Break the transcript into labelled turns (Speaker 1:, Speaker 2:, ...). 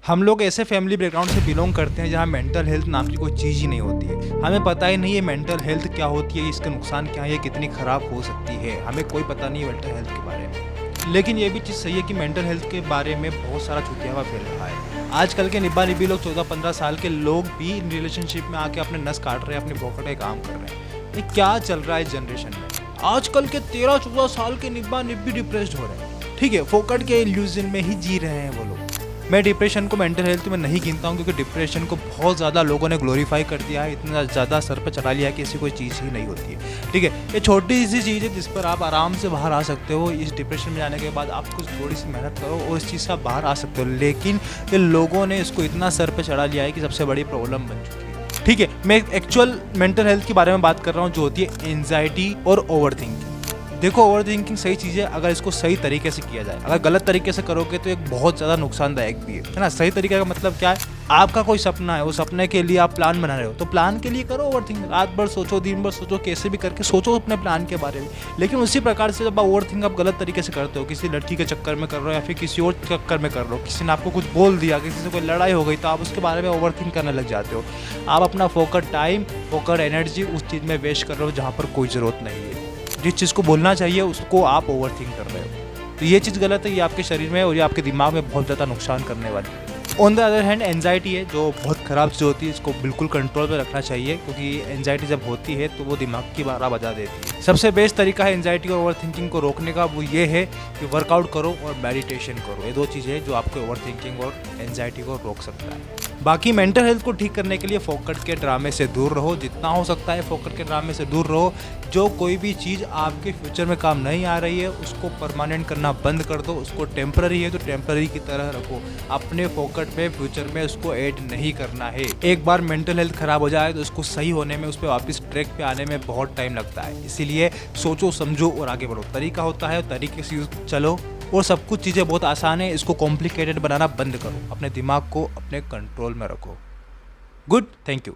Speaker 1: हम लोग ऐसे फैमिली बैकग्राउंड से बिलोंग करते हैं जहाँ मेंटल हेल्थ नाम की कोई चीज़ ही नहीं होती है। हमें पता ही नहीं है मेंटल हेल्थ क्या होती है, इसका नुकसान क्या है, ये कितनी ख़राब हो सकती है। हमें कोई पता नहीं है मेंटल हेल्थ के बारे में। लेकिन ये भी चीज़ सही है कि मेंटल हेल्थ के बारे में बहुत सारा छुटियावा फैल रहा है। आजकल के निब्बा निब्बी लोग 14-15 साल के लोग भी रिलेशनशिप में आके अपने नस काट रहे हैं, अपनी पॉकेट के काम कर रहे हैं। ये क्या चल रहा है इस जनरेशन में? आजकल के 13-14 साल के निब्बा निब्बी डिप्रेस्ड हो रहे हैं। ठीक है, फोकट के इल्यूजन में ही जी रहे हैं वो लोग। मैं डिप्रेशन को मेंटल हेल्थ में नहीं गिनता हूँ, क्योंकि डिप्रेशन को बहुत ज़्यादा लोगों ने ग्लोरीफाई कर दिया है, इतना ज़्यादा सर पर चढ़ा लिया है कि ऐसी कोई चीज़ ही नहीं होती है। ठीक है, ये छोटी सी चीज़ है जिस पर आप आराम से बाहर आ सकते हो। इस डिप्रेशन में जाने के बाद आप कुछ थोड़ी सी मेहनत करो और इस चीज़ से आप बाहर आ सकते हो। लेकिन ये लोगों ने इसको इतना सर पर चढ़ा लिया है कि सबसे बड़ी प्रॉब्लम बन चुकी है। ठीक है, मैं एक्चुअल मेंटल हेल्थ के बारे में बात कर रहा हूँ, जो होती है एंजाइटी और ओवर थिंकिंग। देखो, ओवर थिंकिंग सही चीज़ है अगर इसको सही तरीके से किया जाए। अगर गलत तरीके से करोगे तो एक बहुत ज़्यादा नुकसानदायक भी है ना। सही तरीके का मतलब क्या है? आपका कोई सपना है, उस सपने के लिए आप प्लान बना रहे हो, तो प्लान के लिए करो ओवर थिंकिंग। रात भर सोचो, दिन भर सोचो, कैसे भी करके सोचो अपने प्लान के बारे में। लेकिन उसी प्रकार से जब आप ओवर थिंक आप गलत तरीके से करते हो, किसी लड़की के चक्कर में कर रहे हो या फिर किसी और चक्कर में कर रहे हो, किसी ने आपको कुछ बोल दिया, किसी से कोई लड़ाई हो गई, तो आप उसके बारे में ओवर थिंक करने लग जाते हो। आप अपना फोकस टाइम, फोकस एनर्जी उस चीज़ में वेस्ट कर रहे हो जहाँ पर कोई ज़रूरत नहीं है। जिस चीज़ को बोलना चाहिए उसको आप ओवर थिंक कर रहे हो, तो ये चीज़ गलत है। ये आपके शरीर में और ये आपके दिमाग में बहुत ज़्यादा नुकसान करने वाली है। On the other hand anxiety है जो बहुत ख़राब चीज़ होती है, इसको बिल्कुल कंट्रोल में रखना चाहिए, क्योंकि एंजाइटी जब होती है तो वो दिमाग की बारह बजा देती है। सबसे बेस्ट तरीका है एंजाइटी और ओवर थिंकिंग को रोकने का, वो ये है कि वर्कआउट करो और मेडिटेशन करो। ये दो चीज़ें हैं जो आपको ओवर थिंकिंग और एंजाइटी को रोक सकता है। बाकी मेंटल हेल्थ को ठीक करने के लिए फोकट के ड्रामे से दूर रहो, जितना हो सकता है फोकट के ड्रामे से दूर रहो। जो कोई भी चीज़ आपके फ्यूचर में काम नहीं आ रही है उसको परमानेंट करना बंद कर दो। उसको टेम्पररी है तो टेम्पररी की तरह रखो, अपने फोकट में फ्यूचर में उसको ऐड नहीं करना है। एक बार मेंटल हेल्थ खराब हो जाए तो उसको सही होने में, उस पर वापस ट्रैक पे आने में बहुत टाइम लगता है। इसीलिए सोचो, समझो और आगे बढ़ो। तरीका होता है, तरीके से चलो और सब कुछ चीज़ें बहुत आसान है। इसको कॉम्प्लिकेटेड बनाना बंद करो, अपने दिमाग को अपने कंट्रोल में रखो। Good, thank you.